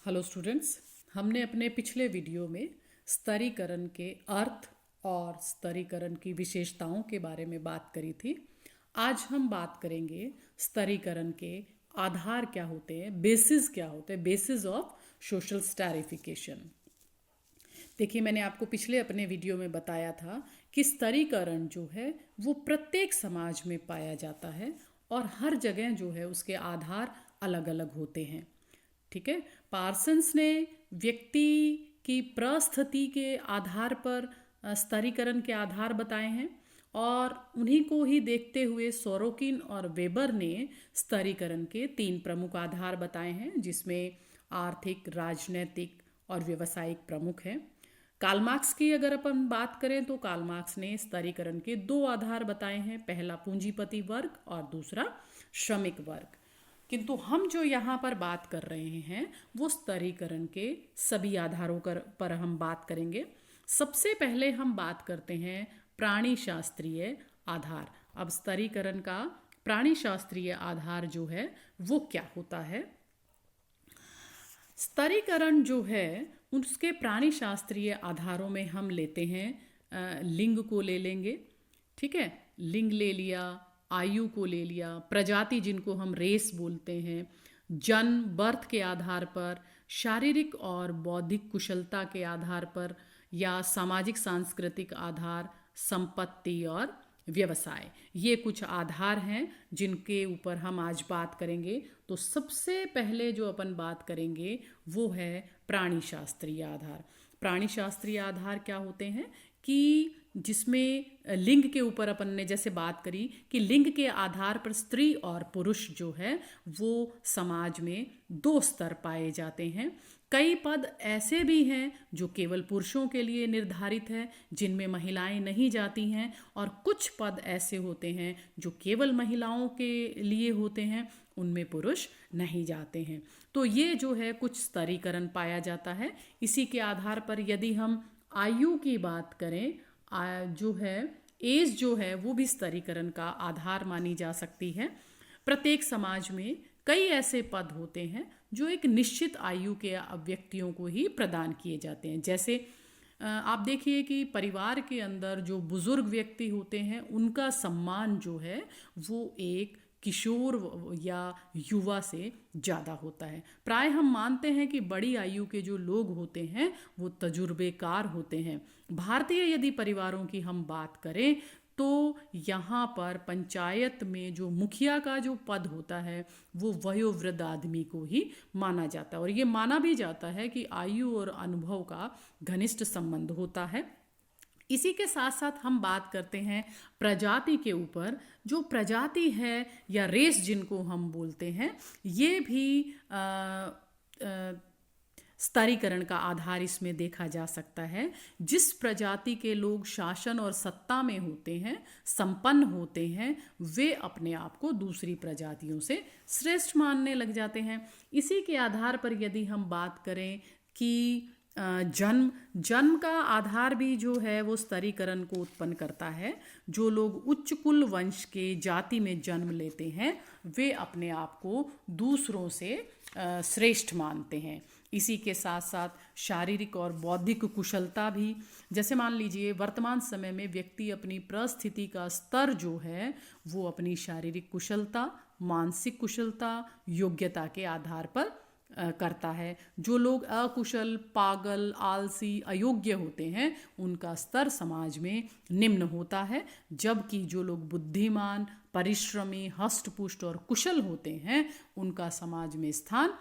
Hello students, हमने अपने पिछले वीडियो में स्तरीकरण के अर्थ और स्तरीकरण की विशेषताओं के बारे में बात करी थी। आज हम बात करेंगे स्तरीकरण के आधार क्या होते हैं, बेसिस क्या होते हैं, बेसिस ऑफ सोशल स्टैरिफिकेशन। देखिए, मैंने आपको पिछले अपने वीडियो में बताया था कि स्तरीकरण जो है वो प्रत्येक समाज में पाया जाता है और हर जगह जो है उसके आधार अलग अलग होते हैं। ठीक है। पार्सन्स ने व्यक्ति की परिस्थिति के आधार पर स्तरीकरण के आधार बताए हैं और उन्हीं को ही देखते हुए सोरोकिन और वेबर ने स्तरीकरण के 3 प्रमुख आधार बताए हैं, जिसमें आर्थिक, राजनैतिक और व्यवसायिक प्रमुख हैं। कार्ल मार्क्स की अगर अपन बात करें तो कार्ल मार्क्स ने स्तरीकरण के 2 आधार बताए हैं, पहला पूंजीपति वर्ग और दूसरा श्रमिक वर्ग। किंतु हम जो यहाँ पर बात कर रहे हैं वो स्तरीकरण के सभी आधारों पर हम बात करेंगे। सबसे पहले हम बात करते हैं प्राणी शास्त्रीय आधार। अब स्तरीकरण का प्राणी शास्त्रीय आधार जो है वो क्या होता है। स्तरीकरण जो है उसके प्राणी शास्त्रीय आधारों में हम लेते हैं लिंग को ले लेंगे। ठीक है, लिंग ले लिया, आयु को ले लिया, प्रजाति जिनको हम रेस बोलते हैं, जन्म बर्थ के आधार पर, शारीरिक और बौद्धिक कुशलता के आधार पर, या सामाजिक सांस्कृतिक आधार, संपत्ति और व्यवसाय। ये कुछ आधार हैं जिनके ऊपर हम आज बात करेंगे। तो सबसे पहले जो अपन बात करेंगे वो है प्राणी शास्त्रीय आधार। प्राणी शास्त्रीय आधार क्या होते हैं कि जिसमें लिंग के ऊपर अपन ने जैसे बात करी कि लिंग के आधार पर स्त्री और पुरुष जो है वो समाज में 2 स्तर पाए जाते हैं। कई पद ऐसे भी हैं जो केवल पुरुषों के लिए निर्धारित है, जिनमें महिलाएं नहीं जाती हैं, और कुछ पद ऐसे होते हैं जो केवल महिलाओं के लिए होते हैं, उनमें पुरुष नहीं जाते हैं। तो ये जो है कुछ स्तरीकरण पाया जाता है। इसी के आधार पर यदि हम आयु की बात करें, जो है एज जो है वो भी स्तरीकरण का आधार मानी जा सकती है। प्रत्येक समाज में कई ऐसे पद होते हैं जो एक निश्चित आयु के व्यक्तियों को ही प्रदान किए जाते हैं। जैसे आप देखिए कि परिवार के अंदर जो बुजुर्ग व्यक्ति होते हैं उनका सम्मान जो है वो एक किशोर या युवा से ज़्यादा होता है। प्राय हम मानते हैं कि बड़ी आयु के जो लोग होते हैं वो तजुर्बेकार होते हैं। भारतीय यदि परिवारों की हम बात करें तो यहाँ पर पंचायत में जो मुखिया का जो पद होता है वो वयोवृद्ध आदमी को ही माना जाता है, और ये माना भी जाता है कि आयु और अनुभव का घनिष्ठ संबंध होता है। इसी के साथ साथ हम बात करते हैं प्रजाति के ऊपर। जो प्रजाति है या रेस जिनको हम बोलते हैं, ये भी स्तरीकरण का आधार इसमें देखा जा सकता है। जिस प्रजाति के लोग शासन और सत्ता में होते हैं, संपन्न होते हैं, वे अपने आप को दूसरी प्रजातियों से श्रेष्ठ मानने लग जाते हैं। इसी के आधार पर यदि हम बात करें कि जन्म का आधार भी जो है वो स्तरीकरण को उत्पन्न करता है। जो लोग उच्च कुल वंश के जाति में जन्म लेते हैं वे अपने आप को दूसरों से श्रेष्ठ मानते हैं। इसी के साथ साथ शारीरिक और बौद्धिक कुशलता भी, जैसे मान लीजिए वर्तमान समय में व्यक्ति अपनी परिस्थिति का स्तर जो है वो अपनी शारीरिक कुशलता, मानसिक कुशलता, योग्यता के आधार पर करता है। जो लोग अकुशल, पागल, आलसी, अयोग्य होते हैं उनका स्तर समाज में निम्न होता है, जबकि जो लोग बुद्धिमान, परिश्रमी, हष्टपुष्ट और कुशल होते हैं उनका समाज में स्थान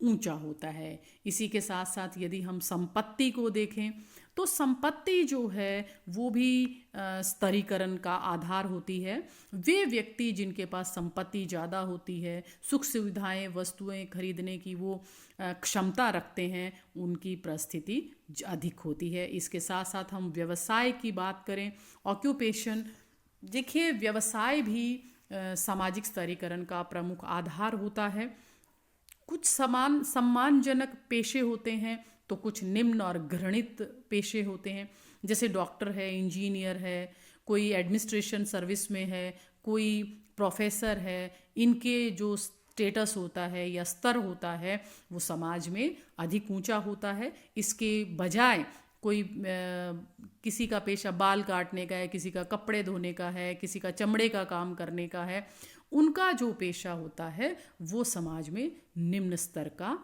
ऊंचा होता है। इसी के साथ साथ यदि हम संपत्ति को देखें तो संपत्ति जो है वो भी स्तरीकरण का आधार होती है। वे व्यक्ति जिनके पास संपत्ति ज़्यादा होती है, सुख सुविधाएं, वस्तुएं खरीदने की वो क्षमता रखते हैं, उनकी परिस्थिति अधिक होती है। इसके साथ साथ हम व्यवसाय की बात करें, ऑक्यूपेशन, देखिए व्यवसाय भी सामाजिक स्तरीकरण का प्रमुख आधार होता है। कुछ सम्मानजनक पेशे होते हैं तो कुछ निम्न और घृणित पेशे होते हैं। जैसे डॉक्टर है, इंजीनियर है, कोई एडमिनिस्ट्रेशन सर्विस में है, कोई प्रोफेसर है। इनके जो स्टेटस होता है या स्तर होता है वो समाज में अधिक ऊंचा होता है। इसके बजाय कोई किसी का पेशा बाल काटने का है, किसी का कपड़े धोने का है, किसी का चमड़े का काम करने का है, उनका जो पेशा होता है वो समाज में निम्न स्तर का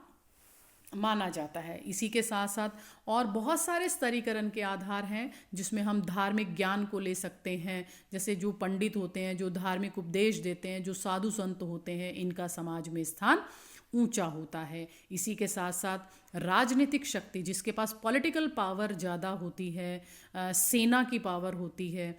माना जाता है। इसी के साथ साथ और बहुत सारे स्तरीकरण के आधार हैं जिसमें हम धार्मिक ज्ञान को ले सकते हैं। जैसे जो पंडित होते हैं, जो धार्मिक उपदेश देते हैं, जो साधु संत होते हैं, इनका समाज में स्थान ऊंचा होता है। इसी के साथ साथ राजनीतिक शक्ति, जिसके पास पॉलिटिकल पावर ज़्यादा होती है, सेना की पावर होती है,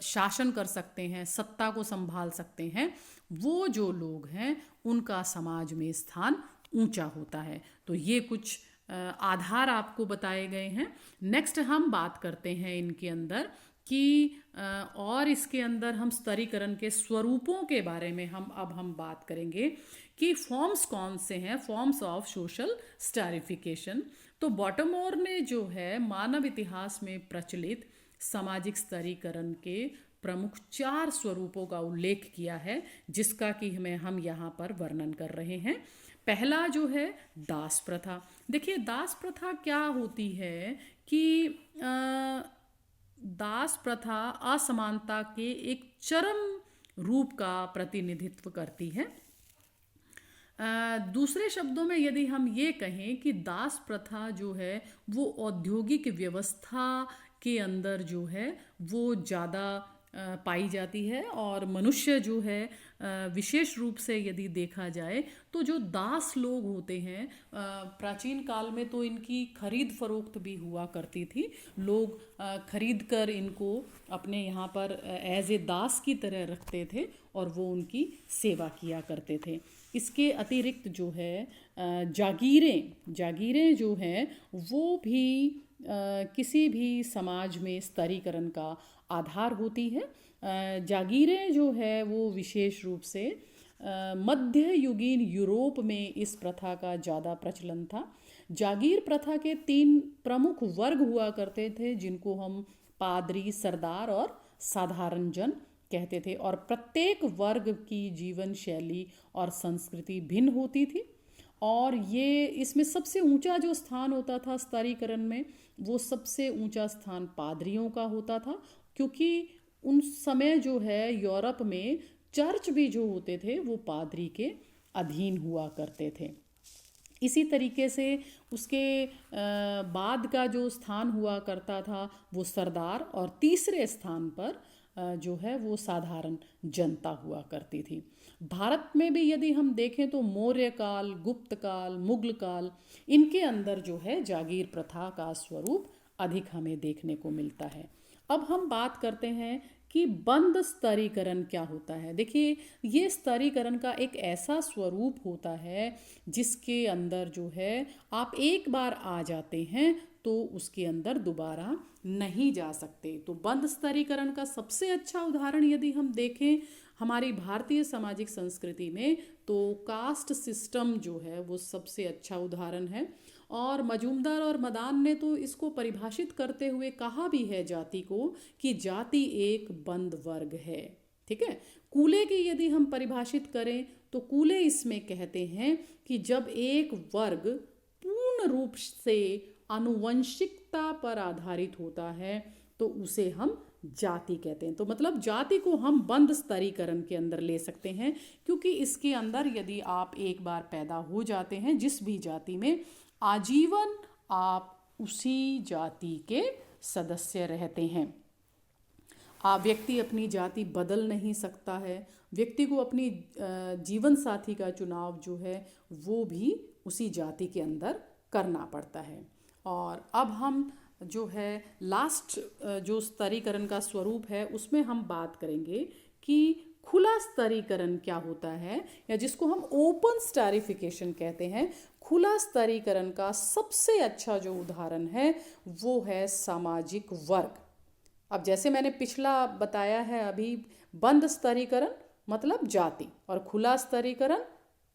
शासन कर सकते हैं, सत्ता को संभाल सकते हैं, वो जो लोग हैं उनका समाज में स्थान ऊंचा होता है। तो ये कुछ आधार आपको बताए गए हैं। नेक्स्ट हम बात करते हैं इनके अंदर कि और इसके अंदर हम स्तरीकरण के स्वरूपों के बारे में हम बात करेंगे कि फॉर्म्स कौन से हैं, फॉर्म्स ऑफ सोशल स्टैरिफिकेशन। तो बॉटमोर ने जो है मानव इतिहास में प्रचलित सामाजिक स्तरीकरण के प्रमुख 4 स्वरूपों का उल्लेख किया है, जिसका कि हम यहाँ पर वर्णन कर रहे हैं। पहला जो है दास प्रथा। देखिए दास प्रथा क्या होती है कि दास प्रथा असमानता के एक चरम रूप का प्रतिनिधित्व करती है। दूसरे शब्दों में यदि हम ये कहें कि दास प्रथा जो है वो औद्योगिक व्यवस्था के अंदर जो है वो ज़्यादा पाई जाती है, और मनुष्य जो है विशेष रूप से यदि देखा जाए तो जो दास लोग होते हैं, प्राचीन काल में तो इनकी खरीद फरोख्त भी हुआ करती थी। लोग खरीद कर इनको अपने यहाँ पर एज ए दास की तरह रखते थे और वो उनकी सेवा किया करते थे। इसके अतिरिक्त जो है जागीरें जो हैं वो भी किसी भी समाज में स्तरीकरण का आधार होती है। जागीरें जो है वो विशेष रूप से मध्ययुगीन यूरोप में इस प्रथा का ज़्यादा प्रचलन था। जागीर प्रथा के 3 प्रमुख वर्ग हुआ करते थे, जिनको हम पादरी, सरदार और साधारण जन कहते थे, और प्रत्येक वर्ग की जीवन शैली और संस्कृति भिन्न होती थी। और ये इसमें सबसे ऊंचा जो स्थान होता था स्तरीकरण में, वो सबसे ऊंचा स्थान पादरियों का होता था, क्योंकि उन समय जो है यूरोप में चर्च भी जो होते थे वो पादरी के अधीन हुआ करते थे। इसी तरीके से उसके बाद का जो स्थान हुआ करता था वो सरदार, और तीसरे स्थान पर जो है वो साधारण जनता हुआ करती थी। भारत में भी यदि हम देखें तो मौर्य काल, गुप्त काल, मुगल काल, इनके अंदर जो है जागीर प्रथा का स्वरूप अधिक हमें देखने को मिलता है। अब हम बात करते हैं कि बंद स्तरीकरण क्या होता है। देखिए ये स्तरीकरण का एक ऐसा स्वरूप होता है जिसके अंदर जो है आप एक बार आ जाते हैं तो उसके अंदर दोबारा नहीं जा सकते। तो बंद स्तरीकरण का सबसे अच्छा उदाहरण यदि हम देखें हमारी भारतीय सामाजिक संस्कृति में, तो कास्ट सिस्टम जो है वो सबसे अच्छा उदाहरण है। और मजूमदार और मदान ने तो इसको परिभाषित करते हुए कहा भी है जाति को कि जाति एक बंद वर्ग है। ठीक है। कूले की यदि हम परिभाषित करें तो कूले इसमें कहते हैं कि जब एक वर्ग पूर्ण रूप से आनुवंशिकता पर आधारित होता है तो उसे हम जाति कहते हैं। तो मतलब जाति को हम बंद स्तरीकरण के अंदर ले सकते हैं, क्योंकि इसके अंदर यदि आप एक बार पैदा हो जाते हैं जिस भी जाति में, आजीवन आप उसी जाति के सदस्य रहते हैं। व्यक्ति अपनी जाति बदल नहीं सकता है। व्यक्ति को अपनी जीवन साथी का चुनाव जो है वो भी उसी जाति के अंदर करना पड़ता है। और अब हम जो है लास्ट जो स्तरीकरण का स्वरूप है उसमें हम बात करेंगे कि खुला स्तरीकरण क्या होता है, या जिसको हम ओपन स्टैरिफिकेशन कहते हैं। खुला स्तरीकरण का सबसे अच्छा जो उदाहरण है वो है सामाजिक वर्ग। अब जैसे मैंने पिछला बताया है अभी, बंद स्तरीकरण मतलब जाति, और खुला स्तरीकरण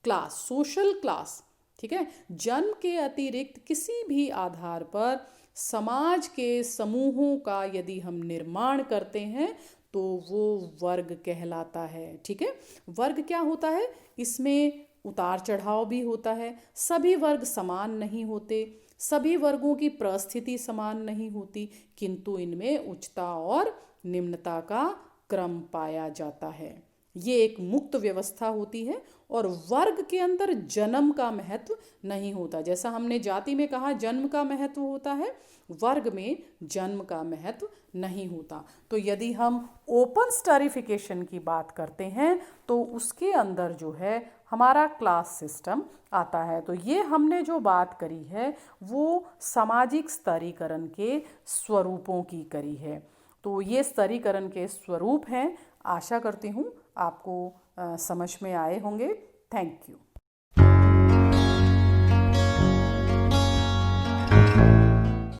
क्लास, सोशल क्लास। ठीक है। जन्म के अतिरिक्त किसी भी आधार पर समाज के समूहों का यदि हम निर्माण करते हैं तो वो वर्ग कहलाता है। ठीक है। वर्ग क्या होता है इसमें उतार चढ़ाव भी होता है, सभी वर्ग समान नहीं होते, सभी वर्गों की परिस्थिति समान नहीं होती, किंतु इनमें उच्चता और निम्नता का क्रम पाया जाता है। ये एक मुक्त व्यवस्था होती है और वर्ग के अंदर जन्म का महत्व नहीं होता। जैसा हमने जाति में कहा जन्म का महत्व होता है, वर्ग में जन्म का महत्व नहीं होता। तो यदि हम ओपन स्टैरिफिकेशन की बात करते हैं तो उसके अंदर जो है हमारा क्लास सिस्टम आता है। तो ये हमने जो बात करी है वो सामाजिक स्तरीकरण के स्वरूपों की करी है। तो ये स्तरीकरण के स्वरूप हैं। आशा करती हूँ आपको समझ में आए होंगे। Thank you.